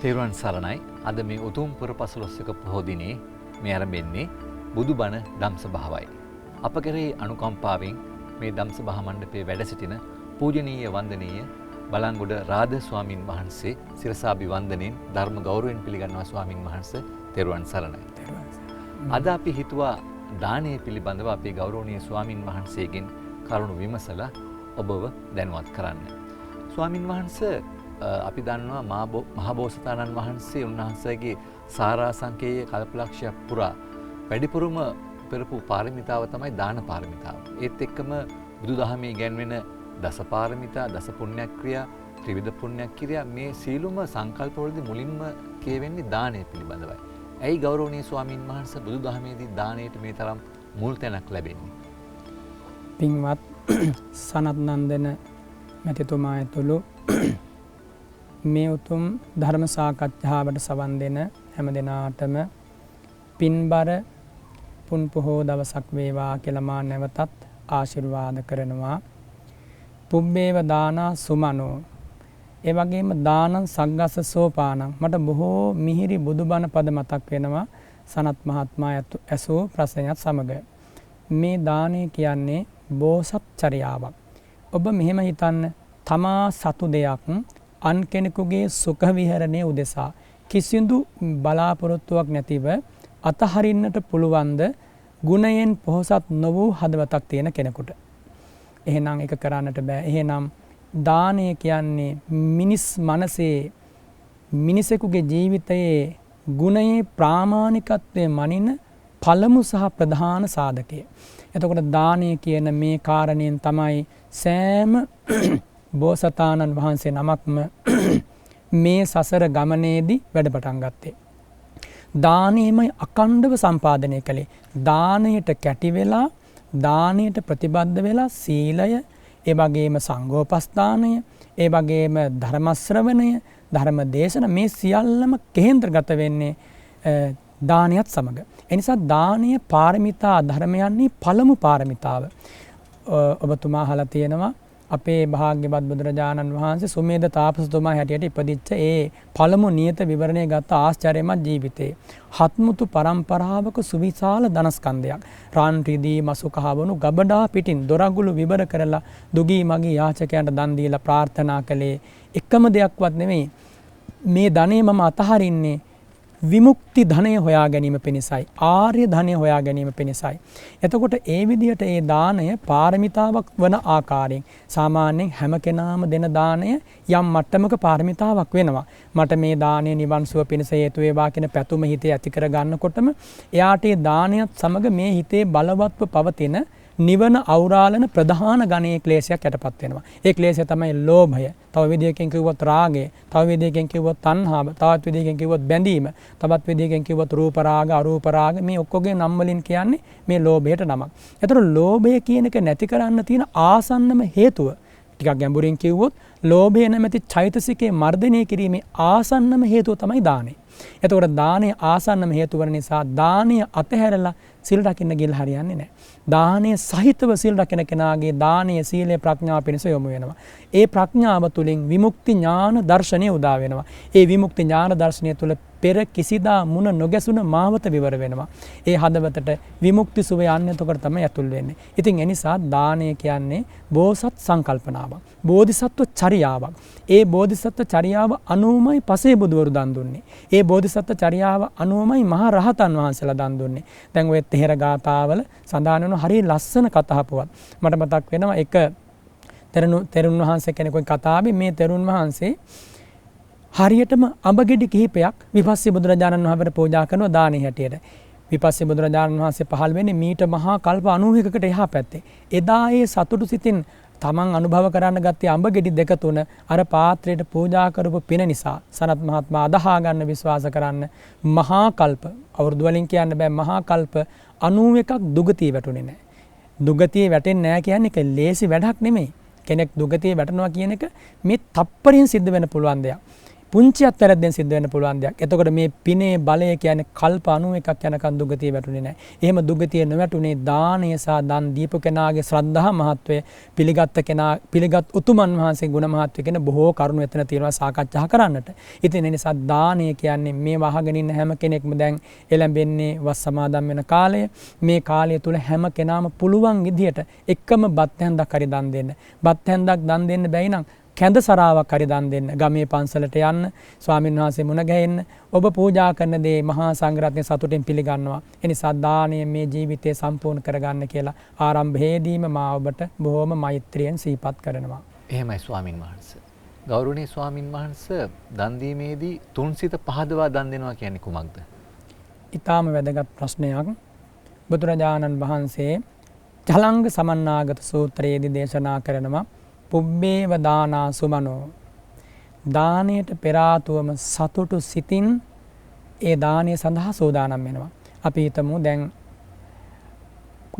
තෙරුවන් සරණයි. අද මේ උතුම් පුරපසළොස්වක පොහෝ දිනේ මේ ආරම්භෙන්නේ බුදුබණ ධම්සභාවයි. අප කෙරෙහි අනුකම්පාවෙන් මේ ධම්සභා මණ්ඩපයේ වැඩ සිටින පූජනීය වන්දනීය බලංගොඩ රාධ ස්වාමින් වහන්සේ සිරසාභිවන්දනෙන් ධර්ම ගෞරවයෙන් පිළිගන්නවා. ස්වාමින් වහන්සේ තෙරුවන් සරණයි. අද අපි හිතුවා දානය පිළිබඳව අපේ ගෞරවනීය ස්වාමින් වහන්සේගෙන් කරුණු විමසලා ඔබව දැනුවත් කරන්න. ස්වාමින් වහන්සේ අපි දන්නවා මහබෝසතාණන් වහන්සේ උන්වහන්සේගේ සාරාංශකයේ කල්පලක්ෂයක් පුරා වැඩිපුරම පෙරපු පාරමිතාව තමයි දාන පාරමිතාව. ඒත් එක්කම බුදුදහමේ ඉගැන්වෙන දස පාරමිතා, දස පුණ්‍යක්‍රියා, ත්‍රිවිධ පුණ්‍යක්‍රියා මේ සීලුම සංකල්පවලදී මුලින්ම කියවෙන්නේ දානය පිළිබඳවයි. ඇයි ගෞරවනීය ස්වාමින් වහන්සේ බුදුදහමේදී දානයට මේ තරම් මුල් තැනක් ලැබෙන්නේ? පින්වත් සනත් නන්දන මැතිතුමා ඇතුළු මේ උතුම් ධර්ම සාකච්ඡාවට සවන් දෙන හැම දෙනාටම පින්බර පුන් පොහෝ දවසක් වේවා කියලා මා නැවතත් ආශිර්වාද කරනවා. පුබ්බේව දානා සුමනෝ, ඒ වගේම දානං සග්ගස්ස සෝපානං. මට බොහෝ මිහිරි බුදුබණ පද මතක් වෙනවා සනත් මහත්මයා ඇසූ ප්‍රශ්නයත් සමග. මේ දානය කියන්නේ බෝසත් චර්යාවක්. ඔබ මෙහෙම හිතන්න, තමා සතු දෙයක් අන් කෙනෙකුගේ සුඛ විහරණය උදෙසා කිසිදු බලාපොරොත්තුවක් නැතිව අතහරින්නට පුළුවන්ද ගුණයෙන් පොහොසත් නොවූ හදවතක් තියෙන කෙනෙකුට? එහෙනම් ඒක කරන්නට බෑ. එහෙනම් දානය කියන්නේ මිනිස් මනසේ, මිනිසෙකුගේ ජීවිතයේ ගුණයේ ප්‍රාමාණිකත්වයේ මනින පළමු සහ ප්‍රධාන සාධකය. එතකොට දානය කියන මේ කාරණයෙන් තමයි සෑම බෝසතාණන් වහන්සේ නමක්ම මේ සසර ගමනේදී වැඩ පටන් ගත්තේ. දානයමයි අකණ්ඩව සම්පාදනය කළේ. දානයට කැටි වෙලා, දානයට ප්‍රතිබද්ධ වෙලා සීලය, ඒ වගේම සංඝෝපස්ථානය, ඒ වගේම ධර්ම ශ්‍රවණය, ධර්ම දේශන, මේ සියල්ලම කේන්ද්‍රගත වෙන්නේ දානයත් සමග. එනිසා දානීය පාරමිතා ධර්මයන්හි පළමු පාරමිතාව. ඔබතුමා අහලා තියෙනවා අපේ භාග්‍යවත් බුදුරජාණන් වහන්සේ සුමේද තාපසතුමා හැටියට ඉපදිච්ච ඒ පළමු නියත විවරණය ගත්ත ආශ්චර්යමත් ජීවිතේ. හත්මුතු පරම්පරාවක සුවිශාල ධනස්කන්ධයක්. රාන් රිදී මසු කහවණු ගබඩා පිටින් දොරගුළු විවර කරලා දුගී මගී යාචකයන්ට දන් දීලා ප්‍රාර්ථනා කළේ එකම දෙයක්වත් නෙමෙයි. මේ ධනෙ මම අතහරින්නේ විමුක්ති ධනය හොයා ගැනීම පිණිසයි, ආර්ය ධනය හොයා ගැනීම පිණිසයි. එතකොට ඒ විදිහට ඒ දානය පාරමිතාවක් වන ආකාරයෙන් සාමාන්‍යයෙන් හැම කෙනාම දෙන දානය යම් මට්ටමක පාරමිතාවක් වෙනවා. මට මේ දානය නිවන් සුව පිණිස හේතු වේවා කියන පැතුම හිතේ ඇති කර ගන්නකොටම එයාට ඒ දානයත් සමග මේ හිතේ බලවත්ව පවතින නිවන අවුරාලන ප්‍රධාන ගණයේ ක්ලේශයක් යටපත් වෙනවා. ඒ ක්ලේශය තමයි ලෝභය. තව විදියකින් කිව්වොත් රාගය, තව විදියකින් කිව්වොත් තණ්හාව, තවත් විදියකින් කිව්වොත් බැඳීම, තවත් විදියකින් කිව්වොත් රූප රාග, අරූප රාග, මේ ඔක්කොගේ නම් වලින් කියන්නේ මේ ලෝභයට නමක්. ඒතර ලෝභය කියන එක නැති කරන්න තියෙන ආසන්නම හේතුව, ටිකක් ගැඹුරින් කිව්වොත් ලෝභය නැමැති චෛතසිකේ මර්ධනය කිරීමේ ආසන්නම හේතුව තමයි දානය. එතකොට දානය ආසන්නම හේතුව වන නිසා දානය අතහැරලා සිල් රකින්න ගිහිල්ලා හරියන්නේ නැහැ. දානය සහිතව සිල් රකින කෙනාගේ දානය, සීලය, ප්‍රඥාව පිණිස යොමු වෙනවා. ඒ ප්‍රඥාව තුළින් විමුක්ති ඥාන දර්ශනය උදා වෙනවා. ඒ විමුක්ති ඥාන දර්ශනය තුළ පෙර කිසිදා මුණ නොගැසුණ මාවත විවර වෙනවා. ඒ හදවතට විමුක්ති සුවය යන්නේ එතකොට තමයි ඇතුල් වෙන්නේ. ඉතින් ඒ නිසා දානය කියන්නේ බෝසත් සංකල්පනාවක්, බෝධිසත්ව චර්යාවක්. ඒ බෝධිසත්ව චර්යාව අනුවමයි පසේ බුදුවරු දන් දුන්නේ. ඒ බෝධිසත්ව චර්යාව අනුවමයි මහා රහතන් වහන්සේලා දන් දුන්නේ. දැන් ඔය තෙහෙර ගාථාවල සඳහන් වෙන හරිය ලස්සන කතාපුවක් මට මතක් වෙනවා. එක තෙරුන් වහන්සේ කෙනෙකුගේ කතාවේ මේ තෙරුන් වහන්සේ හරියටම අඹගෙඩි කිහිපයක් විපස්සී බුදුරජාණන් වහන්සේට පූජා කරනවා දානෙ හැටියට. විපස්සී බුදුරජාණන් වහන්සේ පහළ වෙන්නේ මීට මහා කල්ප 91කට එහා පැත්තේ. එදා ඒ සතුටු සිතින් තමන් අනුභව කරන්න ගත්තේ අඹගෙඩි දෙක තුන අර පාත්‍රයට පූජා කරපු පින නිසා සනත් මහත්මයා අදහා ගන්න, විශ්වාස කරන්න මහා කල්ප, අවුරුදු වලින් කියන්න බෑ, මහා කල්ප 91ක් දුගතිය වැටුනේ නැහැ. දුගතිය වැටෙන්නේ නැහැ කියන්නේ ඒක ලේසි වැඩක් නෙමෙයි. කෙනෙක් දුගතිය වැටෙනවා කියන එක මේ තප්පරයෙන් සිද්ධ වෙන්න පුළුවන් දෙයක්. පුංචියත් වැරද්දෙන් සිද්ධ වෙන්න පුළුවන් දෙයක්. එතකොට මේ පිනේ බලය කියන්නේ කල්ප 91ක් යනකම් දුගතිය වැටුනේ නැහැ. එහෙම දුගතිය නොවැටුනේ දානය සහ දන් දීපු කෙනාගේ ශ්‍රද්ධා මහත්වය පිළිගත් උතුමන් වහන්සේ ගුණ මහත්වය කියන බොහෝ කරුණු එතන තියෙනවා සාකච්ඡා කරන්නට. ඉතින් ඒ නිසා දානය කියන්නේ මේ වහගෙන ඉන්න හැම කෙනෙක්ම දැන් එළඹෙන්නේ වස් සමාදන් වෙන කාලය. මේ කාලය තුල හැම කෙනාම පුළුවන් විදියට එකම බත් හැන්දක් හරි දන් දෙන්න. බත් හැන්දක් දන් දෙන්න බැයි නම් කැඳ සරාවක් හරි දන් දෙන්න. ගමේ පන්සලට යන්න, ස්වාමීන් වහන්සේ මුණ ගැහෙන්න, ඔබ පූජා කරන දේ මහා සංඝරත්නය සතුටින් පිළිගන්නවා. ඒ නිසා දානය මේ ජීවිතය සම්පූර්ණ කරගන්න කියලා ආරම්භයේදීම මා ඔබට බොහොම මෛත්‍රියෙන් සිහිපත් කරනවා. එහෙමයි ස්වාමින් වහන්සේ. ගෞරවනීය ස්වාමින් වහන්සේ දන් දීමේදී තුන්සිත පහදවා දන් දෙනවා කියන්නේ කුමක්ද? ඊටාම වැදගත් ප්‍රශ්නයක්. බුදුරජාණන් වහන්සේ ජලංග සමන්නාගත සූත්‍රයේදී දේශනා කරනවා පුබ්බේව දානා සුමනෝ. දානයට පෙර ආතුවම සතුටු සිතින් ඒ දානය සඳහා සූදානම් වෙනවා. අපි හිතමු දැන්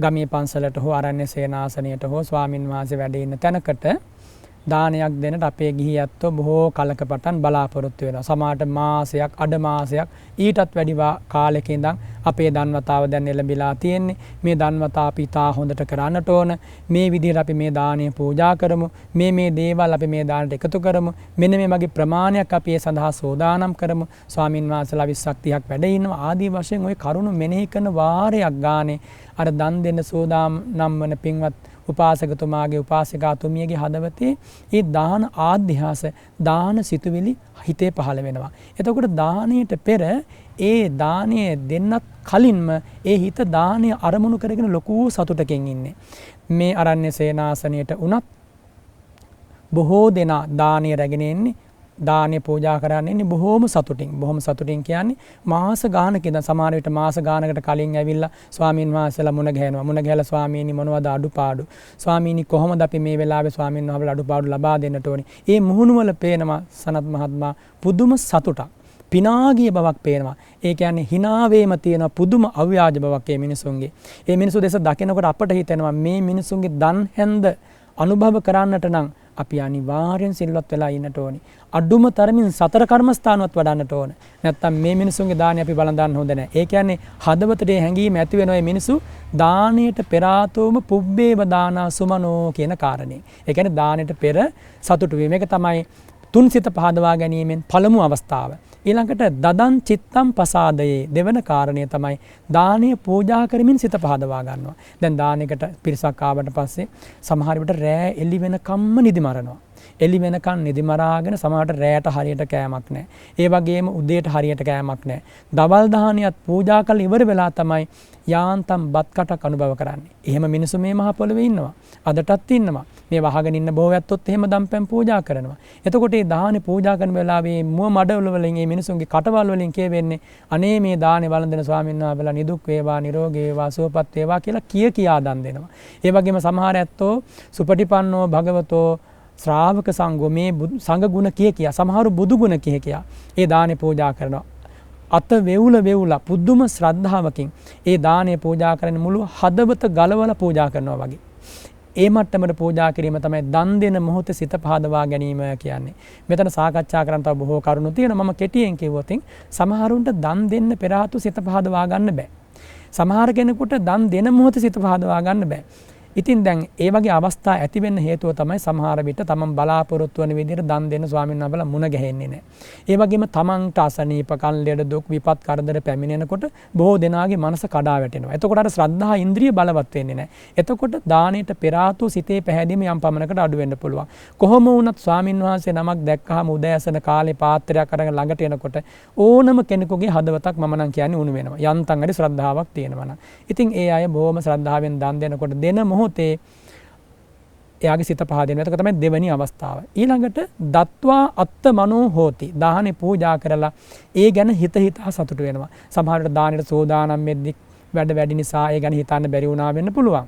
ගමේ පන්සලට හෝ අරණ්‍ය සේනාසනයට හෝ ස්වාමින් වහන්සේ වැඩ ඉන්න තැනකට දානයක් දෙන්නට අපේ ගිහි ඇත්තෝ බොහෝ කලක පටන් බලාපොරොත්තු වෙනවා. සමහරට මාසයක්, අඩ මාසයක් ඊටත් වැඩි කාලෙක ඉඳන් අපේ දන්වතාව දැන් එළඹිලා තියෙන්නේ. මේ දන්වතා අපි තා හොඳට කරන්නට ඕන. මේ විදිහට අපි මේ දානය පූජා කරමු. මේ දේවල් අපි මේ දානට එකතු කරමු. මෙන්න මේ වගේ ප්‍රමාණයක් අපි ඒ සඳහා සෝදානම් කරමු. ස්වාමින් වහන්සේලා 20ක් 30ක් වැඩ ඉන්නවා. ආදී වශයෙන් ওই කරුණු මෙනෙහි කරන වාරයක් ගානේ අර දන් දෙන්න සෝදානම් වන පින්වත් උපාසකතුමාගේ උපාසිකාතුමියගේ හදවතේ ඒ දාන ආධ්‍යාස දාන සිතුවිලි හිතේ පහළ වෙනවා. එතකොට දානයට පෙර ඒ දානය දෙන්නත් කලින්ම ඒ හිත දානය අරමුණු කරගෙන ලොකු සතුටකින් ඉන්නේ. මේ අරණ්‍ය සේනාසනයට උනත් බොහෝ දෙනා දානය රැගෙන එන්නේ, දානය පූජා කරන්න ඉන්නේ බොහෝම සතුටින්. බොහොම සතුටින් කියන්නේ මාස ගානක ඉඳන් සමහර විට මාස ගානකට කලින් ඇවිල්ලා ස්වාමීන් වහන්සේලා මුණ ගැහෙනවා. මුණ ගැහලා ස්වාමීනි මොනවද අඩුපාඩු? ස්වාමීනි කොහොමද අපි මේ වෙලාවේ ස්වාමීන් වහන්සේලා අඩුපාඩු ලබා දෙන්නට ඕනේ? මේ මුහුණුවල පේනවා සනත් මහත්මයා පුදුම සතුටක්. පිනාගිය බවක් පේනවා. ඒ කියන්නේ හිනාවේම තියෙන පුදුම අව්‍යාජ බවක් මේ මිනිසුන්ගේ. මේ මිනිසු දෙස දකිනකොට අපට හිතෙනවා මේ මිනිසුන්ගේ දන් හැන්ද අනුභව කරන්නට නම් අපි අනිවාර්යෙන් සිල්වත් වෙලා ඉන්නට ඕනේ. අඩුම තරමින් සතර කර්මස්ථානවත් වඩන්නට ඕන. නැත්තම් මේ මිනිසුන්ගේ දානි අපි බලන් හොඳ නැහැ. ඒ කියන්නේ හදවතේ හැඟීම ඇති වෙන ඔය මිනිසු දානයට පෙර ආතෝම පුබ්බේව දානා සුමනෝ කියන කාරණේ. ඒ කියන්නේ දානයට පෙර සතුටු වීම. මේක තමයි තුන්සිත පහදවා ගැනීමෙන් පළමු අවස්ථාව. ඊළඟට දදන් චිත්තම් පසාදයේ දෙවන කාරණය තමයි දානය පූජා කරමින් සිත පහදවා ගන්නවා. දැන් දානයකට පිරිසක් ආවට පස්සේ සමහර විට රෑ එළි වෙනකම්ම නිදි මරනවා. එළි වෙනකන් නිදි මරාගෙන සමහරට රෑට හරියට කෑමක් නැහැ. ඒ වගේම උදේට හරියට කෑමක් නැහැ. දවල් දාහනියත් පූජා කරලා ඉවර වෙලා තමයි යාන්තම් බත් කටක් අනුභව කරන්නේ. එහෙම මිනිස්සු මේ මහ පොළවේ ඉන්නවා. අදටත් ඉන්නවා. මේ වහගෙන ඉන්න බොහෝ ඇත්තොත් එහෙම දම්පැන් පූජා කරනවා. එතකොට මේ දාහනේ පූජා කරන වෙලාවේ මුව මඩවල වලින් මේ මිනිසුන්ගේ කටවල් වලින් කියවෙන්නේ අනේ මේ දාහනේ වළඳන ස්වාමීන් වහන්සේලා නිදුක් වේවා නිරෝගී වේවා සුවපත් වේවා කියලා කියා දන් දෙනවා. ඒ වගේම සමහර ඇත්තෝ සුපටිපන්නෝ භගවතෝ ශ්‍රාවක සංඝෝ මේ සංඝ ගුණ කියා සමහරු බුදු ගුණ කියා ඒ දානේ පූජා කරනවා. අත වේවුලා පුදුම ශ්‍රද්ධාවකින් ඒ දානේ පූජා කරන මුළු හදවත ගලවලා පූජා කරනවා වගේ. ඒ මට්ටමට පූජා කිරීම තමයි දන් දෙන මොහොතේ සිත පහදවා ගැනීම කියන්නේ. මෙතන සාකච්ඡා කරන්න තව බොහෝ කරුණු තියෙනවා. මම කෙටියෙන් කිව්වොත් සමහරුන්ට දන් දෙන්න පෙර ආතු සිත පහදවා ගන්න බෑ. සමහර කෙනෙකුට දන් දෙන මොහොතේ සිත පහදවා ගන්න බෑ. ඉතින් දැන් ඒ වගේ අවස්ථා ඇති වෙන්න හේතුව තමයි සමහර විට තමන් බලාපොරොත්තු වෙන විදිහට දන් දෙන්න ස්වාමීන් වහන්සේලා මුණ ගැහෙන්නේ නැහැ. ඒ වගේම තමන්ට අසනීප කන් ලෙඩ දුක් විපත් කරදර පැමිණෙනකොට බොහෝ දෙනාගේ මනස කඩා වැටෙනවා. එතකොට අර ශ්‍රද්ධා ඉන්ද්‍රිය බලවත් වෙන්නේ නැහැ. එතකොට දානෙට පෙර ආතු සිතේ පැහැදීම යම් පමණකට අඩු වෙන්න පුළුවන්. කොහොම වුණත් ස්වාමීන් වහන්සේ නමක් දැක්කහම උදෑසන කාලේ පාත්‍රයක් අරගෙන ළඟට එනකොට ඕනම කෙනෙකුගේ හදවතක් මම නම් කියන්නේ උණු වෙනවා. යන්තම් හරි ශ්‍රද්ධාවක් තියෙනවා නම්. ඉතින් ඒ අය බොහොම ශ්‍රද්ධාවෙන් දන් දෙනකොට දෙන මොහොතේ එයාගේ සිත පහදිනවා. ඒක තමයි දෙවෙනි අවස්ථාව. ඊළඟට දත්වා අත්ත මනෝ හෝති. දාහනේ පූජා කරලා ඒ ගැන හිතා සතුට වෙනවා. සමහරවිට දානෙට සෝදානම් වෙද්දි වැඩි නිසා ඒ ගැන හිතන්න බැරි වුණා වෙන්න පුළුවන්.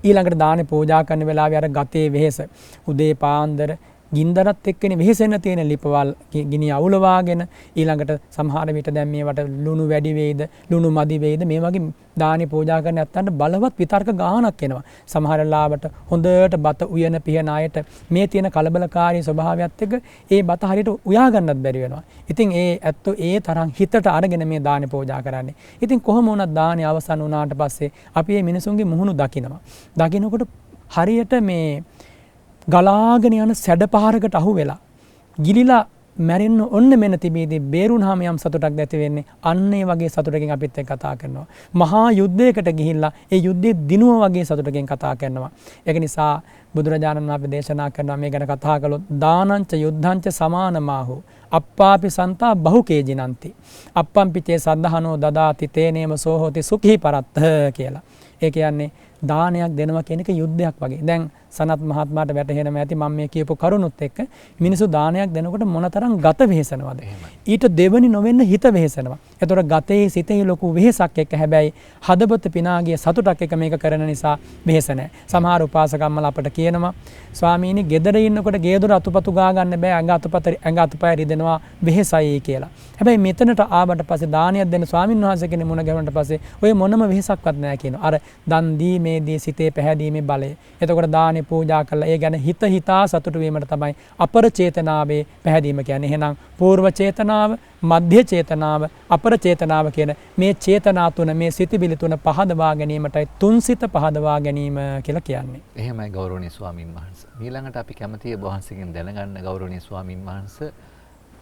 ඊළඟට දානේ පූජා කරන වෙලාවේ අර ගතේ වෙහෙස උදේ පාන්දර ගින්දරත් එක්කනේ වෙහෙසෙන්න තියෙන ලිපවල් ගිනි අවුලවාගෙන ඊළඟට සමහර විට දැන් මේවට ලුණු වැඩි වෙයිද ලුණු මදි වෙයිද මේ වගේ දානි පූජා කරන නැත්තන්ට බලවත් විතර්ක ගානක් එනවා. සමහර ලාවට හොඳට බත උයන පියන අයට මේ තියෙන කලබලකාරී ස්වභාවයත් එක්ක ඒ බත හරියට උයා ගන්නත් බැරි වෙනවා. ඉතින් ඒ ඇත්තෝ ඒ තරම් හිතට අරගෙන මේ දානි පූජා කරන්නේ. ඉතින් කොහොම වුණත් දානි අවසන් වුණාට පස්සේ අපි මේ මිනිසුන්ගේ මුහුණු දකිනවා. දකිනකොට හරියට මේ ගලාගෙන යන සැඩ පහරකට අහු වෙලා ගිලිලා මැරෙන්න ඔන්න මෙන්න තිබීදී බේරුණාම යම් සතුටක් නැති වෙන්නේ අන්න ඒ වගේ සතුටකින් අපිත් එක්ක කතා කරනවා. මහා යුද්ධයකට ගිහිල්ලා ඒ යුද්ධයේ දිනුව වගේ සතුටකින් කතා කරනවා. ඒක නිසා බුදුරජාණන් වහන්සේ දේශනා කරනවා මේ ගැන කතා කළොත් දානංච යුද්ධංච සමානමාහු අප්පාපි සන්තා බහුකේජිනන්ති අප්පම්පිතේ සද්ධානෝ දදාති තේනේම සෝහෝති සුඛී පරත්ත කියලා. ඒ කියන්නේ දානයක් දෙනවා කියන එක යුද්ධයක් වගේ. දැන් සනත් මහත්මයාට වැටහෙනම ඇති මම මේ කියපු කරුණුත් එක්ක මිනිස්සු දානයක් දෙනකොට මොනතරම් ගත වෙහෙසනවද? ඊට දෙවනි නොවෙන්න හිත වෙහෙසනවා. ඒතොර ගතේ සිතේ ලොකු වෙහෙසක් එක්ක හැබැයි හදවත පිනාගිය සතුටක් එක්ක මේක කරන නිසා වෙහෙස නැහැ. සමහර උපාසකම්මල අපට කියනවා ස්වාමීනි ගෙදර ඉන්නකොට ගේ දොර අතුපතු ගා ගන්න බෑ ඇඟ අතුපය රිදෙනවා වෙහෙසයි කියලා. හැබැයි මෙතනට ආවට පස්සේ දානයක් දෙන ස්වාමින් වහන්සේ කෙනෙක් මුණ ගැහුණට පස්සේ ඔය මොනම වෙහෙසක්වත් නැහැ කියනවා. අර දන් දීමේදී සිතේ පැහැදීමේ බලය. එතකොට දානේ පූජා කළා ඒ ගැන හිතා සතුටු වීමට තමයි අපර චේතනාවේ පැහැදීම කියන්නේ. එහෙනම් పూర్ව චේතනාව, මධ්‍ය චේතනාව, අපර චේතනාව කියන මේ චේතනා තුන මේ සිතිවිලි තුන පහදවා ගැනීමටයි තුන්සිත පහදවා ගැනීම කියලා කියන්නේ. එහෙමයි ගෞරවනීය ස්වාමින් වහන්සේ. ඊළඟට අපි කැමතියි ඔබ වහන්සේගෙන් දැනගන්න ගෞරවනීය ස්වාමින් වහන්සේ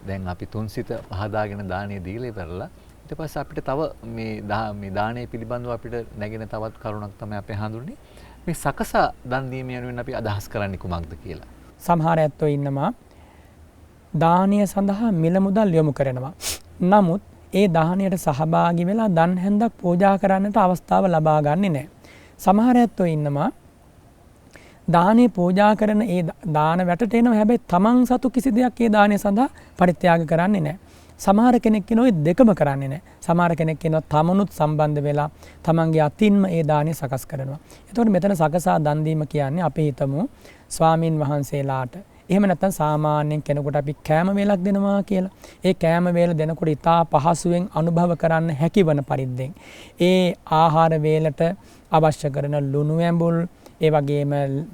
දැන් අපි තුන්සිත පහදාගෙන දානේ දීලා ඉවරලා ඊට පස්සේ අපිට තව මේ දානේ පිළිබඳව අපිට නැගෙන තවත් කරුණක් තමයි අපි හඳුන්නේ මේ සකසා දන් දීම යනුවෙන් අපි අදහස් කරන්නේ කුමක්ද කියලා. සමහර ඇත්තෝ ඉන්නවා දානීය සඳහා මිල මුදල් යොමු කරනවා. නමුත් ඒ දානයට සහභාගී වෙලා දන් හැන්දක් පූජා කරන්නට අවස්ථාව ලබා ගන්නේ නැහැ. සමහර ඇත්තෝ ඉන්නවා දානේ පූජා කරන ඒ දාන වැටට එනවා හැබැයි තමන් සතු කිසි දෙයක් ඒ දානය සඳහා පරිත්‍යාග කරන්නේ නැහැ. සමහර කෙනෙක් කියනවා දෙකම කරන්නේ නැහැ. සමහර කෙනෙක් කියනවා තමනුත් සම්බන්ධ වෙලා තමන්ගේ අතින්ම ඒ දානය සකස් කරනවා. එතකොට මෙතන සකසා දන් දීම කියන්නේ අපි හිතමු ස්වාමින් වහන්සේලාට එහෙම නැත්නම් සාමාන්‍යයෙන් කෙනෙකුට අපි කෑම වේලක් දෙනවා කියලා. ඒ කෑම වේල දෙනකොට ඉතා පහසුවෙන් අනුභව කරන්න හැකිවන පරිද්දෙන් ඒ ආහාර වේලට අවශ්‍ය කරන ලුණු ඇඹුල් ඒ වගේම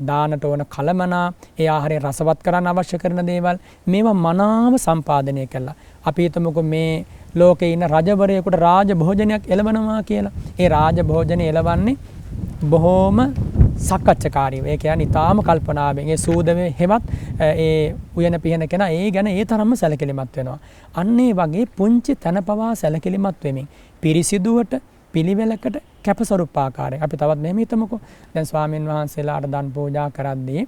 දානට ඕන කලමනා ඒ ආහාරය රසවත් කරන්න අවශ්‍ය කරන දේවල් මේවා මනාව සම්පාදනය කළා. අපි හිතමුකෝ මේ ලෝකේ ඉන්න රජවරයෙකුට රාජ භෝජනයක් එළවනවා කියලා. ඒ රාජ භෝජනේ එළවන්නේ බොහෝම සක්කච්ඡාකාරීව. ඒ කියන්නේ ඊටාම කල්පනාවෙන් ඒ සූදමේ හෙවත් ඒ උයන පිහන කෙනා ඒ ගැන ඒ තරම්ම සැලකිලිමත් වෙනවා. අන්න ඒ වගේ පුංචි තන පවා සැලකිලිමත් වෙමින් පිරිසිදුවට පිළිවෙලකට කැපසරුප් ආකාරයෙන් අපි තවත් මෙහෙම හිතමුකෝ. දැන් ස්වාමින් වහන්සේලාට දන් පූජා කරද්දී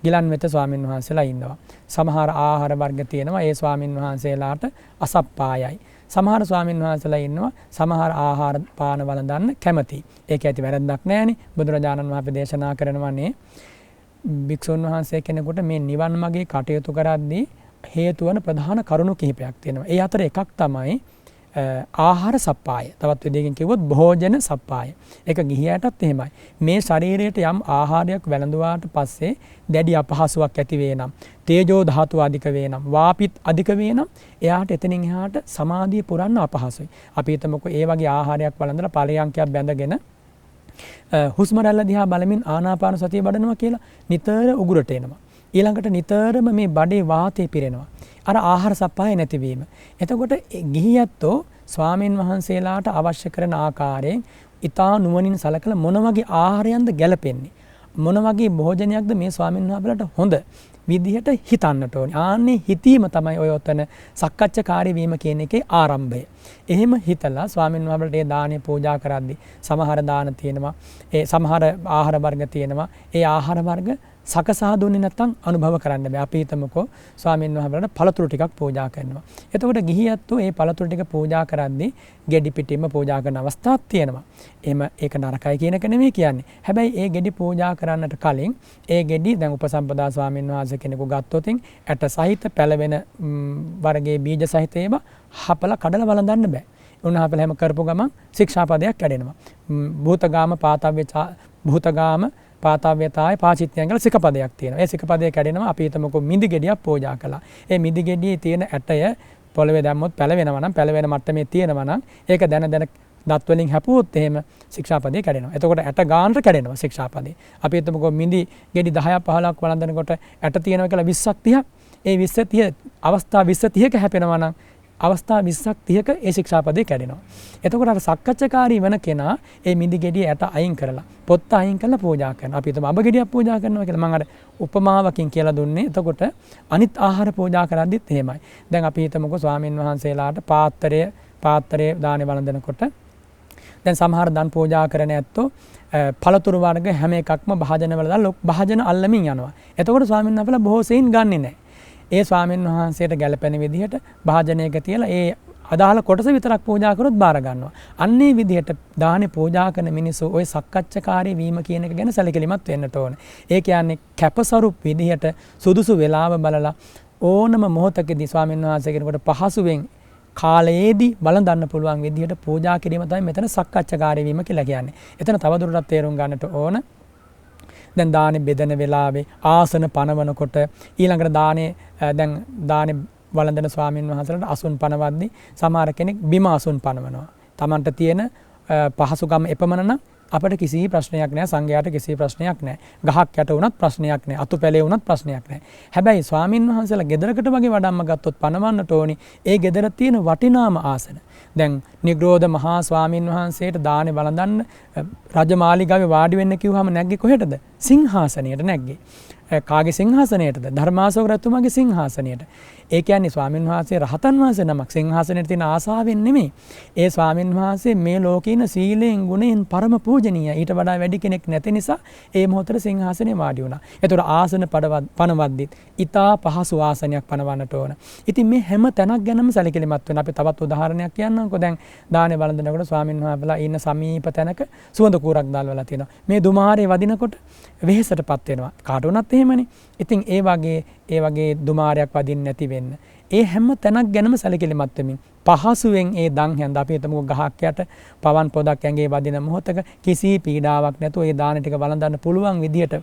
ගිලන් වෙත ස්වාමින් වහන්සේලා ඉන්නවා. සමහර ආහාර වර්ග තියෙනවා ඒ ස්වාමින් වහන්සේලාට අසප්පායයි. සමහර ස්වාමින් වහන්සේලා ඉන්නවා සමහර ආහාර පාන වළඳන්න කැමති. ඒක ඇති වැරද්දක් නෑනේ. බුදුරජාණන් වහන්සේ දේශනා කරනවානේ භික්ෂුන් වහන්සේ කෙනෙකුට මේ නිවන් මාගේ කටයුතු කරද්දී හේතු වන ප්‍රධාන කරුණු කිහිපයක් තියෙනවා. ඒ අතර එකක් තමයි ආහාර සප්පාය. තවත් විදිහකින් කිව්වොත් භෝජන සප්පාය. ඒක ගිහියටත් එහෙමයි. මේ ශරීරයට යම් ආහාරයක් වැළඳුවාට පස්සේ දැඩි අපහසුාවක් ඇති වේ නම්, තේජෝ ධාතුව අධික වේ නම්, වාපිත් අධික වේ නම්, එයාට එතනින් එහාට සමාධිය පුරන්න අපහසුයි. අපි හිතමුකෝ ඒ වගේ ආහාරයක් වළඳලා පරයන්කයක් බැඳගෙන හුස්ම රැල්ල දිහා බලමින් ආනාපාන සතිය වඩනවා කියලා නිතර උගුරට එනවා. ඊළඟට නිතරම මේ බඩේ වාතය පිරෙනවා. අර ආහාර සප්පාය නැතිවීම. එතකොට ගිහියැත්තෝ ස්වාමීන් වහන්සේලාට අවශ්‍ය කරන ආකාරයෙන් ඊතා නුවණින් සලකලා මොන වගේ ආහාරයක්ද ගැලපෙන්නේ, මොන වගේ භෝජනයක්ද මේ ස්වාමීන් වහන්සේලාට හොඳ විදිහට හිතන්නට ඕනේ. ආන්නේ හිතීම තමයි ඔය ඔතන සක්කච්ඡාකාරී වීම කියන එකේ ආරම්භය. එහෙම හිතලා ස්වාමීන් වහන්සේලාට ඒ දානය පූජා කරද්දී සමහර දාන තියෙනවා, ඒ සමහර ආහාර වර්ග තියෙනවා. ඒ ආහාර වර්ග සකසා දුන්නේ නැත්නම් අනුභව කරන්න බෑ. අපි හිතමුකෝ ස්වාමීන් වහන්සේලාට පළතුරු ටිකක් පූජා කරනවා. එතකොට ගිහියැත්තෝ මේ පළතුරු ටික පූජා කරද්දී ගෙඩි පිටින්ම පූජා කරන අවස්ථාවක් තියෙනවා. එහෙම ඒක නරකයි කියන එක නෙමෙයි කියන්නේ. හැබැයි ඒ ගෙඩි පූජා කරන්නට කලින් ඒ ගෙඩි දැන් උපසම්පදා ස්වාමීන් වහන්සේ කෙනෙකු ගත්තොතින් ඇට සහිත පැලවෙන වර්ගයේ බීජ සහිත ඒවා හපලා කඩලා වළඳන්න බෑ. උන්වහන්සේ හැම කරපු ගමන් ශික්ෂාපදයක් කැඩෙනවා. භූතගාම පාතව්‍ය භූතගාම පාතව්‍යතාය පාචිත්‍යයන් කියලා සිකපදයක් තියෙනවා. ඒ සිකපදේ කැඩෙනවා අපි හිතමුකෝ මිදි ගෙඩියක් පූජා කළා. ඒ මිදි ගෙඩියේ තියෙන ඇටය පොළවේ දැම්මොත් පැලවෙනවා නම් පැලවෙන මට්ටමේ තියෙනවා නම් ඒක දැන දත් වලින් හැපුවොත් එහෙම ශික්ෂාපදේ කැඩෙනවා. එතකොට ඇට ගානට කැඩෙනවා ශික්ෂාපදේ. අපි හිතමුකෝ මිදි ගෙඩි 10ක් 15ක් වළඳනකොට ඇට තියෙනවා කියලා 20ක් 30ක්. ඒ 20 30 අවස්ථා 20 30ක හැපෙනවා නම් අවස්ථා 20ක් 30ක ඒ ශික්ෂාපදේ කැඩෙනවා. එතකොට අර සක්කච්ඡාකාරී වෙන කෙනා ඒ මිදි ගෙඩිය ඇට අයින් කරලා පොත්ත අයින් කරලා පූජා කරනවා. අපි හිතමු අබ ගෙඩියක් පූජා කරනවා කියලා. මම අර උපමාවකින් කියලා දුන්නේ. එතකොට අනිත් ආහාර පූජා කරද්දිත් එහෙමයි. දැන් අපි හිතමුකෝ ස්වාමින් වහන්සේලාට පාත්‍රයේ දානේ වළඳනකොට දැන් සමහර දන් පූජා කරන ඇත්තෝ පළතුරු වර්ග හැම එකක්ම භාජනවල දාලා භාජන අල්ලමින් යනවා. එතකොට ස්වාමීන් වහන්සේලා බොහෝ සෙයින් ගන්නෙ නැහැ. ඒ ස්වාමීන් වහන්සේට ගැළපෙන විදිහට භාජනයක තියලා ඒ අදාළ කොටස විතරක් පූජා කරොත් බාර ගන්නවා. අන්නේ විදිහට දානේ පූජා කරන මිනිස්සු ওই සක්කච්ඡාකාරී වීම කියන එක ගැන සැලකිලිමත් වෙන්නට ඕන. ඒ කියන්නේ කැපසරු විදිහට සුදුසු වේලාව බලලා ඕනම මොහොතකදී ස්වාමීන් වහන්සේ කෙනෙකුට පහසුවෙන් කාලයේදී බලඳන්න පුළුවන් විදිහට පූජා කිරීම තමයි මෙතන සක්කච්ඡාකාරී වීම කියලා කියන්නේ. එතන තවදුරටත් තේරුම් ගන්නට ඕන. දැන් දානේ බෙදෙන වෙලාවේ ආසන පනවනකොට ඊළඟට දානේ වළඳන ස්වාමීන් වහන්සේලාට අසුන් පනවද්දී සමහර කෙනෙක් බිම අසුන් පනවනවා. Tamanට තියෙන පහසුකම් එපමණ නම් අපිට කිසි ප්‍රශ්නයක් නැහැ, සංඝයාට කිසි ප්‍රශ්නයක් නැහැ. ගහක් යට වුණත් ප්‍රශ්නයක් නැහැ, අතු පැලේ වුණත් ප්‍රශ්නයක් නැහැ. හැබැයි ස්වාමීන් වහන්සේලා ගෙදරකට වගේ වඩම්ම ගත්තොත් පනවන්නට ඕනි ඒ ගෙදර තියෙන වටිනාම ආසන. දැන් නිග්‍රෝධ මහා ස්වාමීන් වහන්සේට දානේ වළඳන්න රජමාලිගාවේ වාඩි වෙන්න කිව්වහම නැග්ගේ කොහෙටද? සිංහාසනයට නැග්ගේ. කාගේ සිංහාසනයටද? ධර්මාශෝක රජතුමාගේ සිංහාසනයට. ඒ කියන්නේ ස්වාමීන් වහන්සේ රහතන් වහන්සේ නමක් සිංහාසනයට තියෙන ආසාවෙන් නෙමෙයි. ඒ ස්වාමීන් වහන්සේ මේ ලෝකේ ඉන්න සීලයෙන් ගුණයෙන් පරම පූජනීය. ඊට වඩා වැඩි කෙනෙක් නැති නිසා ඒ මොහොතේ සිංහාසනේ වාඩි වුණා. ඒතකොට ආසන පනවද්දිත් ඊටා පහසු ආසනයක් පනවන්නට ඕන. ඉතින් මේ හැම තැනක් ගැනම සැලකිලිමත් වෙන. අපි තවත් උදාහරණයක් කියන්නම්කෝ. දැන් දානේ වළඳනකොට ස්වාමීන් වහන්සේලා ඉන්න සමීප තැනක සුවඳ කූරක් දාල්වලා තියෙනවා. මේ දුමාරේ වදිනකොට වෙහෙසටපත් වෙනවා. කාට වුණත් එහෙමනේ. ඉතින් ඒ වගේ දුමාරයක් වදින්න නැති වෙන්න. ඒ හැම තැනක් ගැනම සැලකිලිමත් වෙමින් පහසුවෙන් ඒ දන් හැඳ අපි හිතමු ගහක් යට පවන් පොදක් ඇඟේ වදින මොහොතක කිසි පීඩාවක් නැතුව ඒ දාන ටික වළඳන්න පුළුවන් විදියට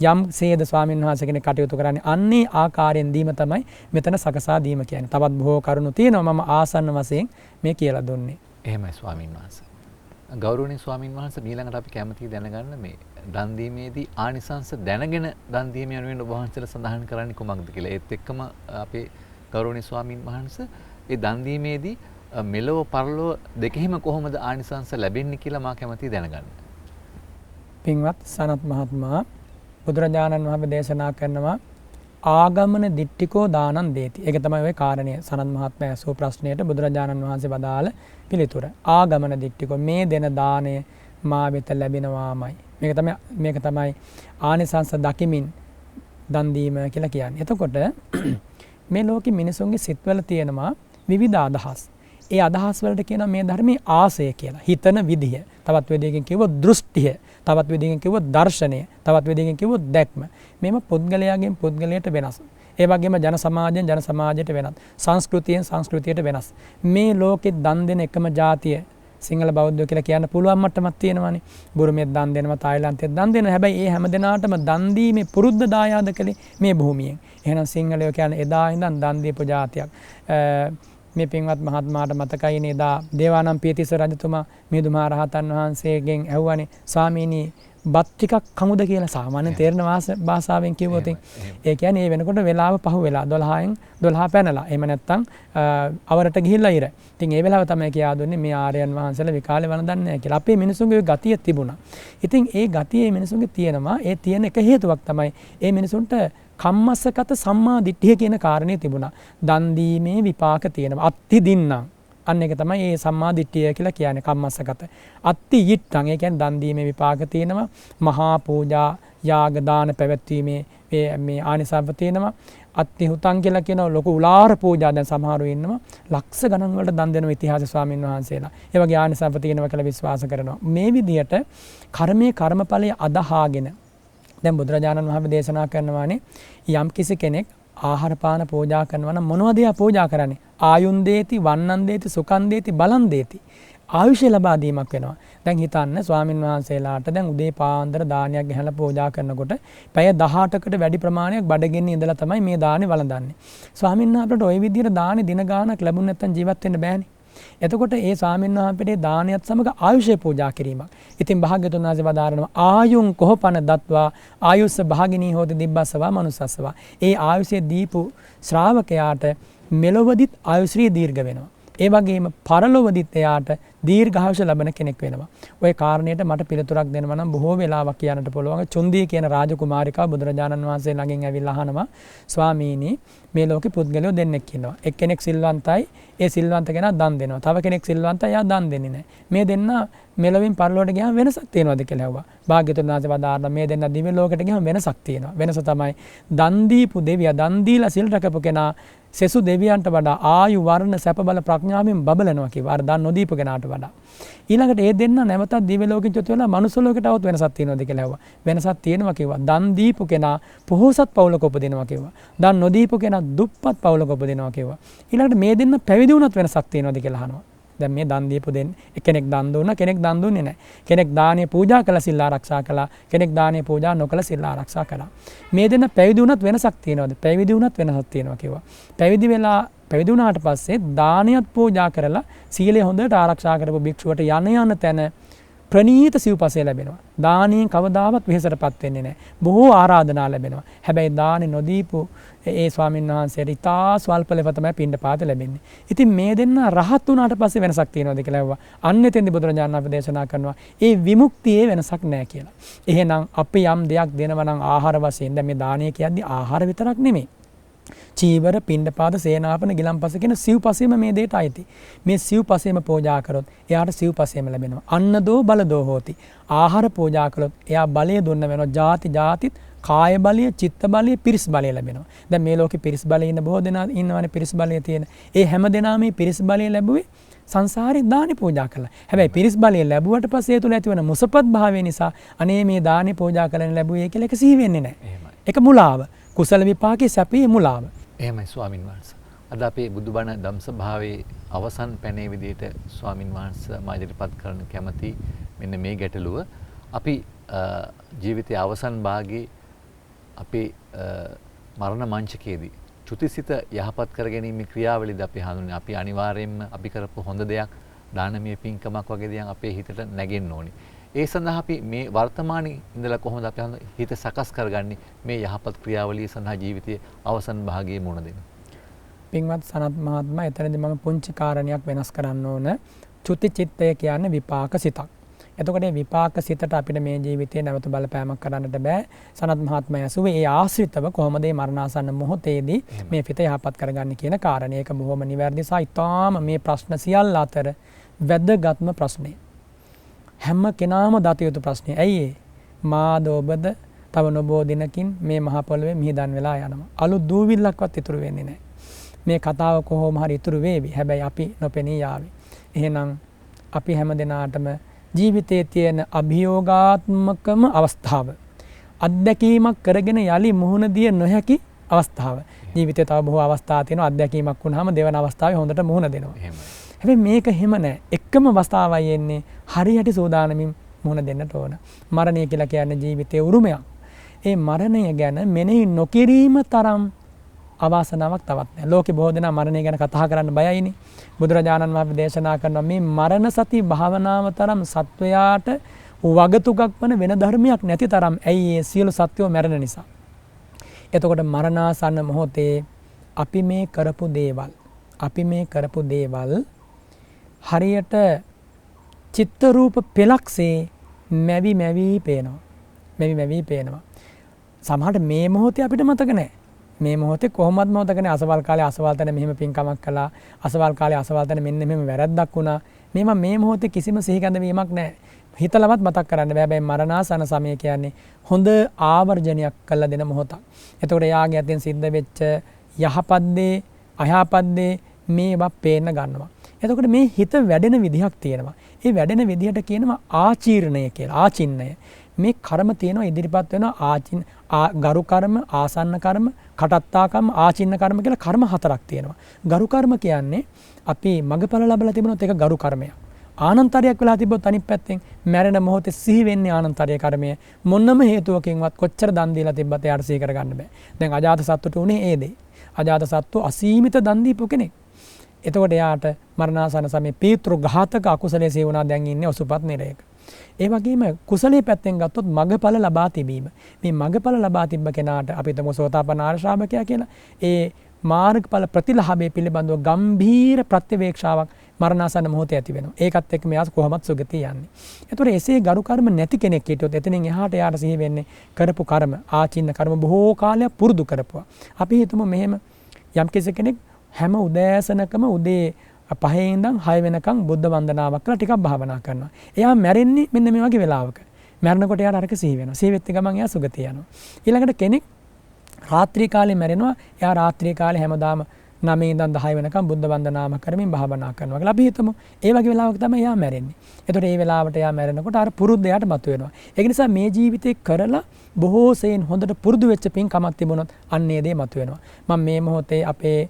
යම් සේද ස්වාමීන් වහන්සේ කෙනෙක් කටයුතු කරන්නේ අන්නේ ආකාරයෙන් දීම තමයි මෙතන සකසා දීම කියන්නේ. තවත් බොහෝ කරුණු තියෙනවා මම ආසන්න වශයෙන් මේ කියලා දුන්නේ. එහෙමයි ස්වාමීන් වහන්සේ. ගෞරවනීය ස්වාමීන් වහන්සේ ඊළඟට අපි කැමතියි දැනගන්න මේ දන් දීමේදී ආනිසංස දැනගෙන දන් දීම යනුවෙන් ඔබ වහන්සේලා සඳහන් කරන්නේ කුමක්ද කියලා. ඒත් එක්කම අපේ ගෞරවනීය ස්වාමීන් වහන්සේ ඒ දන් දීමේදී මෙලොව පරලොව දෙකෙහිම කොහොමද ආනිසංස ලැබෙන්නේ කියලා මා කැමතියි දැනගන්න. පින්වත් සනත් මහත්මයා බුදුරජාණන් වහන්සේ දේශනා කරනවා ආගමන දිට්ඨිකෝ දානං දේති. ඒක තමයි ওই කාරණය. සනත් මහත්මයා අසූ ප්‍රශ්නයට බුදුරජාණන් වහන්සේ වදාළ පිළිතුර. ආගමන දිට්ඨිකෝ මේ දෙන දාණය මා වෙත ලැබෙනවාමයි. මේක තමයි ආනිසංස දකිමින් දන් දීම කියලා කියන්නේ. එතකොට මේ ලෝකෙ මිනිසුන්ගේ සිත්වල තියෙනවා විවිධ අදහස්. ඒ අදහස් වලට කියනවා මේ ධර්මයේ ආසය කියලා. හිතන විදිය. තවත් විදියකින් කිව්වොත් දෘෂ්ටිය. තවත් විදියකින් කිව්වොත් දර්ශනය. තවත් විදියකින් කිව්වොත් දැක්ම. මේව පුද්ගලයාගෙන් පුද්ගලයට වෙනස්. ඒ වගේම ජන සමාජයෙන් ජන සමාජයට වෙනස්. සංස්කෘතියෙන් සංස්කෘතියට වෙනස්. මේ ලෝකෙ දන් දෙන එකම ජාතිය සිංහල බෞද්ධයෝ කියලා කියන්න පුළුවන් මට්ටමක් තියෙනවානේ. බුරුමෙත් දන් දෙනවා, තායිලන්තෙත් දන් දෙනවා. හැබැයි ඒ හැම දිනාටම දන් දීමේ පුරුද්ද දායාද කළේ මේ භූමියෙන්. එහෙනම් සිංහලයෝ කියන්නේ එදා ඉඳන් දන් දීපු ජාතියක්. මේ පින්වත් මහත්මයාට මතකයිනේ එදා දේවානම්පියතිස්ස රජතුමා මිහිඳු රහතන් වහන්සේගෙන් ඇහුවානේ ස්වාමීනි බත් ටිකක් කමුද කියලා. සාමාන්‍ය තේරෙන භාෂාවෙන් කිව්වොත් ඒ කියන්නේ ඒ වෙනකොට වෙලාව පහු වෙලා 12න් 12 පැනලා. එහෙම නැත්නම් අවරට ගිහිල්ලා ඉර. ඉතින් ඒ වෙලාව තමයි කියා දුන්නේ මේ ආර්යයන් වහන්සේලා විකාලේ වළඳන්නේ නැහැ කියලා. අපේ මිනිසුන්ගේ ගතිය තිබුණා. ඉතින් ඒ ගතිය මේ මිනිසුන්ගේ තියෙනවා. ඒ තියෙන එක හේතුවක් තමයි ඒ මිනිසුන්ට කම්මස්සගත සම්මා දිට්ඨිය කියන කාරණේ තිබුණා. දන් දීමේ විපාක තියෙනවා. අත්ති දින්නම්. අන්න එක තමයි මේ සම්මා දිට්ඨිය කියලා කියන්නේ කම්මස්සගත. අත්ති yittං ඒ කියන්නේ දන් දීමේ විපාක තියෙනවා. මහා පූජා යාග දාන පැවැත්වීමේ මේ ආනිසංස තියෙනවා. අත්ති හුතං කියලා කියන ලොකු උලාර පූජා දැන් සමහරව ඉන්නවා. ලක්ෂ ගණන් වලට දන් දෙන ඉතිහාස ස්වාමීන් වහන්සේලා. ඒ වගේ ආනිසංස තියෙනවා කියලා විශ්වාස කරනවා. මේ විදිහට කර්මයේ කර්මඵලයේ අදහාගෙන දැන් බුදුරජාණන් වහන්සේ දේශනා කරනවානේ යම් කිසි කෙනෙක් ආහාර පාන පූජා කරනවා නම් මොනවද එයා පූජා කරන්නේ? ආයුන් දේති, වන්නන් දේති, සුඛන් දේති, බලන් දේති. ආයුෂය ලබා දීමක් වෙනවා. දැන් හිතන්න ස්වාමින් වහන්සේලාට දැන් උදේ පාන්දර දානයක් ගහලා පූජා කරනකොට පැය 18කට වැඩි ප්‍රමාණයක් බඩගින්න ඉඳලා තමයි මේ දානේ වළඳන්නේ. ස්වාමීන් වහන්සේට ওই විදිහට දානේ දින ගාණක් ලැබුණ නැත්නම් ජීවත් වෙන්න බෑනේ. එතකොට ඒ ස්වාමීන් වහන්සේට දානයත් සමග ආයුෂය පූජා කිරීමක්. ඉතින් භාග්‍යතුන් වහන්සේ වදාරනවා ආයුං කොහොපන දත්වා ආයුස්ස භාගිනී හෝති දිබ්බස්සවා මනුස්සස්සවා. ඒ ආයුෂය දීපු ශ්‍රාවකයාට මෙලොවදිත් ආයුශ්‍රී දීර්ඝ වෙනවා. ඒ වගේම පරලොවදිත් එයාට දීර්ඝායුෂ ලබන කෙනෙක් වෙනවා. ওই කාරණයට මට පිළිතුරක් දෙනවා නම් බොහෝ වෙලාවක් කියන්නට පුළුවන්. චුන්දී කියන රාජකුමාරිකාව බුදුරජාණන් වහන්සේ ළඟින් ඇවිල්ලා අහනවා ස්වාමීනි මේ ලෝකේ පුද්ගලයෝ දෙන්නෙක් ඉන්නවා. එක්කෙනෙක් සිල්වන්තයි, ඒ සිල්වන්ත කෙනා දන් දෙනවා. තව කෙනෙක් සිල්වන්තයි, එයා දන් දෙන්නේ නැහැ. මේ දෙන්න මෙලොවින් පරලොවට ගියාම වෙනසක් තියෙනවද කියලා ඇහුවා. භාග්‍යතුන් වහන්සේ වදාारන මේ දෙන්න දිව්‍ය ලෝකෙට ගියාම වෙනසක් තියෙනවා. වෙනස තමයි දන් දීපු දෙවියා දන් දීලා සිල් රැකපු කෙනා සෙසු දෙවියන්ට වඩා ආයු වර්ණ සැප බල ප්‍රඥාවෙන් බබලනවා කිව්වා. අර දන් නොදීපු කෙනාට වඩා. ඊළඟට ඒ දෙන්න නැවතත් දිව්‍ය ලෝකෙට චුත වෙලා මනුස්ස ලෝකෙට આવත් වෙනසක් තියෙනවද කියලා ඇහුවා. වෙනසක් තියෙනවා කිව්වා. දන් දීපු කෙනා පොහොසත් පවුලක උපදිනවා කිව්වා. දන් නොදීපු කෙනා දුප්පත් පවුලක උපදිනවා කිව්වා. ඊළඟට මේ දෙන්න පැවිදි වුණත් වෙනසක් තියෙනවද කියලා අහනවා. දැන් මේ දන් දීපු දෙන්නේ කෙනෙක් දන් දුන්නා, කෙනෙක් දන් දුන්නේ නැහැ. කෙනෙක් දානේ පූජා කළා, සිල් ආරක්ෂා කළා. කෙනෙක් දානේ පූජා නොකළ සිල් ආරක්ෂා කළා. මේ දෙන්න පැවිදි වුණත් වෙනසක් තියෙනවද? පැවිදි වුණත් වෙනසක් තියෙනවා කිව්වා. පැවිදි වෙලා පැවිදි වුණාට පස්සේ දානියත් පූජා කරලා සීලය හොඳට ආරක්ෂා කරපු භික්ෂුවට යන තැන ප්‍රණීත සිව්පසය ලැබෙනවා. දානයෙන් කවදාවත් වෙහෙසටපත් වෙන්නේ නැහැ. බොහෝ ආරාධනා ලැබෙනවා. හැබැයි දානේ නොදීපු ඒ ස්වාමීන් වහන්සේට ඉතා ස්වල්ප ලෙව තමයි පිණ්ඩපාත ලැබෙන්නේ. ඉතින් මේ දෙන්න රහත් වුණාට පස්සේ වෙනසක් තියෙනවද කියලා ඇහුවා. අන්න එතෙන්දී බුදුරජාණන් වහන්සේ දේශනා කරනවා ඒ විමුක්තියේ වෙනසක් නැහැ කියලා. එහෙනම් අපි යම් දෙයක් දෙනවා නම් ආහාර වශයෙන් දැන් මේ දානය කියන්නේ ආහාර විතරක් නෙමෙයි. චීවර පිණ්ඩපාත සේනාපන ගිලම්පස කියන සිව්පසෙම මේ දෙයට අයිති. මේ සිව්පසෙම පූජා කරොත් එයාට සිව්පසෙම ලැබෙනවා. අන්නදෝ බලදෝ හෝති. ආහාර පූජා කළොත් එයා බලය දුන්න වෙනවා. ಜಾති ಜಾතිත් කාය බලය, චිත්ත බලය, පිරිස් බලය ලැබෙනවා. දැන් මේ ලෝකේ පිරිස් බලය ඉන්න බොහෝ දෙනා ඉන්නවනේ පිරිස් බලය තියෙන. ඒ හැම දෙනාම මේ පිරිස් බලය ලැබුවේ සංසාරේ දානි පූජා කළා. හැබැයි පිරිස් බලය ලැබුවට පස්සේ ඒ තුල ඇතිවන මුසපත් භාවය නිසා අනේ මේ දානි පූජා කරන්න ලැබුවේ කියලා එක සිහි වෙන්නේ නැහැ. ඒක මුලාව. කුසල විපාකේ සැපේ මුලාව. එහෙමයි ස්වාමින් වහන්සේ. අද අපේ බුදුබණ ධම්සභාවයේ අවසන් පැනේ විදිහට ස්වාමින් වහන්සේ මා ඉදිරිපත් කරන්න කැමති මෙන්න මේ ගැටලුව අපි ජීවිතයේ අවසන් භාගයේ අපේ මරණ මංචකයේදී චුතිසිත යහපත් කර ගැනීමේ ක්‍රියාවලියද අපි හඳුන්වන්නේ. අපි අනිවාර්යයෙන්ම අපි කරපු හොඳ දෙයක් දානමය පින්කමක් වගේ දෙයක් අපේ හිතට නැගෙන්න ඕනේ. ඒ සඳහා අපි මේ වර්තමානයේ ඉඳලා කොහොමද අපි හිත සකස් කරගන්නේ මේ යහපත් ක්‍රියාවලිය සඳහා ජීවිතයේ අවසන් භාගයේ මුණ දෙන්න. පින්වත් සනත් මහත්මයා එතනදී මම පුංචි කාරණයක් වෙනස් කරන්න ඕන. චුති චිත්තය කියන්නේ විපාක සිතක්. එතකොට මේ විපාක සිතට අපිට මේ ජීවිතේ නැවත බලපෑමක් කරන්නට බෑ. සනත් මහත්මයා ඇසුවේ ඒ ආශ්‍රිතව කොහොමද මේ මරණාසන්න මොහොතේදී මේ පිට යහපත් කරගන්නේ කියන කාරණේ. ඒක බොහොම නිවැරදි සහ ඊටාම මේ ප්‍රශ්න සියල්ල අතර වැදගත්ම ප්‍රශ්නේ. හැම කෙනාම දත යුතු ප්‍රශ්නේ. ඇයි ඒ? මාද ඔබද තව නොබෝ දිනකින් මේ මහ පොළොවේ මිහිදන් වෙලා යනවා. අලුත් දූවිල්ලක්වත් ඉතුරු වෙන්නේ නැහැ. මේ කතාව කොහොම හරි ඉතුරු වේවි. හැබැයි අපි නොපෙනී යාවි. එහෙනම් අපි හැම දිනාටම ජීවිතයේ තියෙන අභියෝගාත්මකම අවස්ථාව අත්දැකීමක් කරගෙන යලි මුහුණ දිය නොහැකි අවස්ථාව. ජීවිතේ තව බොහෝ අවස්ථා තියෙනවා. අත්දැකීමක් වුණාම දෙවන අවස්ථාවේ හොඳට මුහුණ දෙනවා. හැබැයි මේක එහෙම නැහැ. එකම අවස්ථාවයි එන්නේ හරියට සෝදානමින් මුහුණ දෙන්නට ඕන. මරණය කියලා කියන්නේ ජීවිතයේ උරුමයක්. ඒ මරණය ගැන මෙනෙහි නොකිරීම තරම් අවාසනාවක් තවත් නැහැ. ලෝකේ බොහෝ දෙනා මරණය ගැන කතා කරන්න බයයිනේ. බුදුරජාණන් වහන්සේ දේශනා කරනවා මේ මරණ සති භාවනාව තරම් සත්වයාට වගතුගක් වන වෙන ධර්මයක් නැති තරම්. ඇයි ඒ සියලු සත්වෝ මැරෙන නිසා. එතකොට මරණාසන්න මොහොතේ අපි මේ කරපු දේවල් හරියට චිත්ත රූප පෙලක්සේ මැවි පේනවා. සමහරට මේ මොහොතේ අපිට මතක නැහැ. මේ මොහොතේ කොහොමවත් මතක නැහැ. අසවල් කාලේ අසවල් තැන මෙහෙම පින්කමක් කළා. අසවල් කාලේ අසවල් තැන මෙන්න මෙහෙම වැරද්දක් වුණා. මේ මොහොතේ කිසිම සිහිගඳ වීමක් නැහැ. හිතලවත් මතක් කරන්න බෑ. හැබැයි මරණාසන සමය කියන්නේ හොඳ ආවර්ජනයක් කළ දෙන මොහොතක්. එතකොට යාගේ අතින් සිද්ධ වෙච්ච යහපත් දේ අයහපත් දේ මේවා පේන්න ගන්නවා. එතකොට මේ හිත වැඩෙන විදිහක් තියෙනවා. ඒ වැඩෙන විදිහට කියනවා ආචීර්ණය කියලා. ආචින්නය. මේ කර්ම තියෙනවා ඉදිරිපත් වෙනවා ගරු කර්ම, ආසන්න කර්ම, කටත්තා කර්ම, ආචින්න කර්ම කියලා කර්ම හතරක් තියෙනවා. ගරු කර්ම කියන්නේ අපි මගපල ලැබලා තිබුණොත් ඒක ගරු කර්මයක්. ආනන්තරයක් වෙලා තිබ්බොත් අනිත් පැත්තෙන් මැරෙන මොහොතේ සිහි වෙන්නේ ආනන්තරය කර්මය. මොනම හේතුවකින්වත් කොච්චර දන් දීලා තිබ්බත් එයාට සිහි කරගන්න බෑ. දැන් අජාත සත්තුට උනේ ඒ දේ. අජාත සත්තු අසීමිත දන් දීපු කෙනෙක්. එතකොට එයාට මරණාසන්න සමයේ පීතෘ ඝාතක අකුසලයේ සිහි වුණා. දැන් ඉන්නේ ඔසුපත් නිරයක. ඒ වගේම කුසලයේ පැත්තෙන් ගත්තොත් මගඵල ලබා තිබීම. මේ මගඵල ලබා තිබ්බ කෙනාට අපි හිතමු සෝතාපන්න ආර්ය ශ්‍රාවකයා කියලා. ඒ මාර්ගඵල ප්‍රතිලාභය පිළිබඳව ගම්භීර ප්‍රත්‍යවේක්ෂාවක් මරණාසන්න මොහොතේ ඇති වෙනවා. ඒකත් එක්ක මෙයා කොහොමත් සුගතිය යන්නේ. ඒතකොට එසේ ගරු කර්ම නැති කෙනෙක් හිටියොත් එතනින් එහාට යාට සිහි වෙන්නේ කරපු කර්ම, ආචින්න කර්ම බොහෝ කාලයක් පුරුදු කරපුවා. අපි හිතමු මෙහෙම යම් කෙනෙක් හැම උදෑසනකම උදේ 5 ඉඳන් 6 වෙනකම් බුද්ධ වන්දනාවක් කරලා ටිකක් භාවනා කරනවා. එයා මැරෙන්නේ මෙන්න මේ වගේ වෙලාවක. මැරෙනකොට එයාට අරක සිහි වෙනවා. සිහි වෙච්ච ගමන් එයා සුගතිය යනවා. ඊළඟට කෙනෙක් රාත්‍රී කාලේ මැරෙනවා. එයා රාත්‍රී කාලේ හැමදාම 9 ඉඳන් 10 වෙනකම් බුද්ධ වන්දනාම කරමින් භාවනා කරනවා කියලා අපි හිතමු. ඒ වගේ වෙලාවක තමයි එයා මැරෙන්නේ. එතකොට ඒ වෙලාවට එයා මැරෙනකොට අර පුරුද්ද එයාට මතුවෙනවා. ඒක නිසා මේ ජීවිතේ කරලා බොහෝ සෙයින් හොඳට පුරුදු වෙච්ච පින්කමක් තිබුණොත් අන්න ඒ දේ මතුවෙනවා. මම මේ මොහොතේ අපේ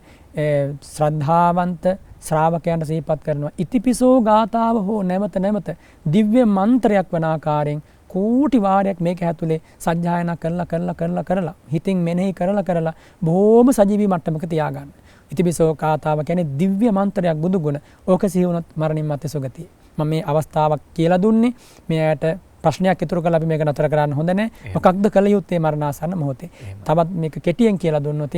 ශ්‍රද්ධාවන්ත ශ්‍රාවකයන්ට සිහිපත් කරනවා. ඉතිපිසෝ ගාථාව හෝ නැවත නැවත දිව්‍ය මන්ත්‍රයක් වන ආකාරයෙන් කෝටි වාරයක් මේක ඇතුලේ සජ්ජායනා කරලා හිතින් මෙනෙහි කරලා බොහොම සජීවී මට්ටමක තියාගන්න. ඉතිපිසෝ ගාථාව කියන්නේ දිව්‍ය මන්ත්‍රයක් බුදු ගුණ. ඕක සිහි වුණොත් මරණින් මත්තේ සුගතිය. මම මේ අවස්ථාවක් කියලා දුන්නේ මෙයාට ප්‍රශ්නයක් ඉතුරු කරලා අපි මේක නතර කරන්න හොඳ නැහැ. මොකක්ද කළ යුත්තේ මරණාසන්න මොහොතේ. තවත් මේක කෙටියෙන් කියලා දුන්නොත්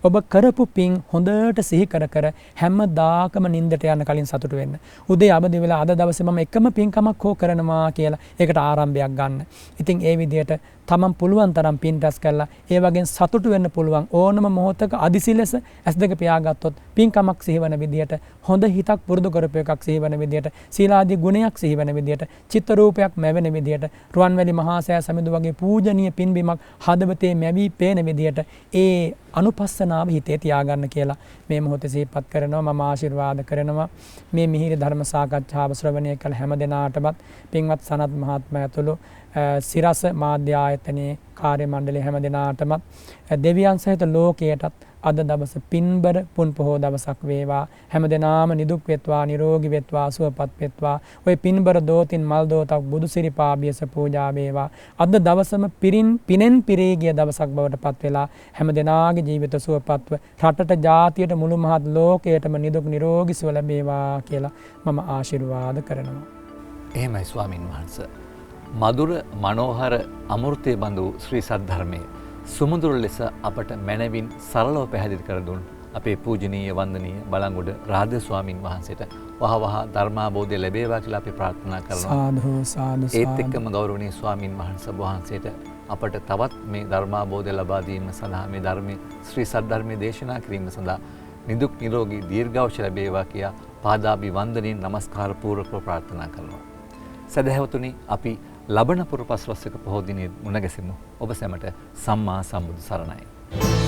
ඔබ කරපු පින් හොඳට සිහි කර හැමදාකම නිින්දට යන්න කලින් සතුටු වෙන්න. උදේ අවදි වෙලා අද දවසේ මම එකම පින්කමක් හෝ කරනවා කියලා ඒකට ආරම්භයක් ගන්න. ඉතින් ඒ විදිහට තමන් පුළුවන් තරම් පින් රැස් කරලා ඒ වගේ සතුටු වෙන්න පුළුවන් ඕනම මොහොතක අදිසි ලෙස ඇස් දෙක පියාගත්තොත් පින්කමක් සිහිවන විදිහට හොඳ හිතක් පුරුදු කරපු එකක් සිහිවන විදිහට සීලාදී ගුණයක් සිහිවන විදිහට චිත්ත රූපයක් මැවෙන විදිහට රුවන්වැලි මහා සෑ සමිඳු වගේ පූජනීය පින්බිමක් හදවතේ මැවි පේන විදිහට ඒ අනුපස්සනාව හිතේ තියාගන්න කියලා මේ මොහොතේ සිහිපත් කරනවා. මම ආශිර්වාද කරනවා මේ මිහිරි ධර්ම සාකච්ඡාව ශ්‍රවණය කළ හැම දිනාටමත් පින්වත් සනත් මහත්මයා ඇතුළු සිරස මාධ්‍ය ආයතනයේ කාර්ය මණ්ඩලයේ හැම දිනාටමත් දෙවියන් සහිත ලෝකයටත් අද දවස පින්බර පුන් පොහෝ දවසක් වේවා. හැම දිනාම නිදුක් වෙත්වා, නිරෝගී වෙත්වා, සුවපත් වෙත්වා. ඔය පින්බර දෝතින් මල් දෝතක් බුදු සිරිපාභියස පූජා වේවා. අද දවසම පිනෙන් පිරී ගිය දවසක් බවට පත් වෙලා හැම දිනාගේ ජීවිත සුවපත්ව රටට, ජාතියට, මුළු මහත් ලෝකයටම නිදුක් නිරෝගී සුව ලැබේවා කියලා මම ආශිර්වාද කරනවා. එහෙමයි ස්වාමින් වහන්සේ. මధుර මනෝහර අමෘතයේ බඳු ශ්‍රී සද්ධර්මයේ සුමුදුරු ලෙස අපට මැනවින් සරලව පැහැදිලි කර දුන් අපේ පූජනීය වන්දනීය බලංගොඩ රාධ ස්වාමින් වහන්සේට වහවහ ධර්මාබෝධය ලැබේවා කියලා අපි ප්‍රාර්ථනා කරනවා. සාදු සාදු. ඒත් එක්කම ගෞරවනීය ස්වාමින් වහන්සේට අපට තවත් මේ ධර්මාබෝධය ලබා දීම සඳහා මේ ධර්මයේ ශ්‍රී සද්ධර්මයේ දේශනා කිරීම සඳහා නිදුක් නිරෝගී දීර්ඝායුෂ ලැබේවා කියා පාදාභි වන්දනෙන් නමස්කාර පූර්වකව ප්‍රාර්ථනා කරනවා. සදහැවතුනි, අපි ලබන පුරපස්වස්සක පොහෝ දිනේ මුණ ගැසෙමු. ඔබ සැමට සම්මා සම්බුදු සරණයි.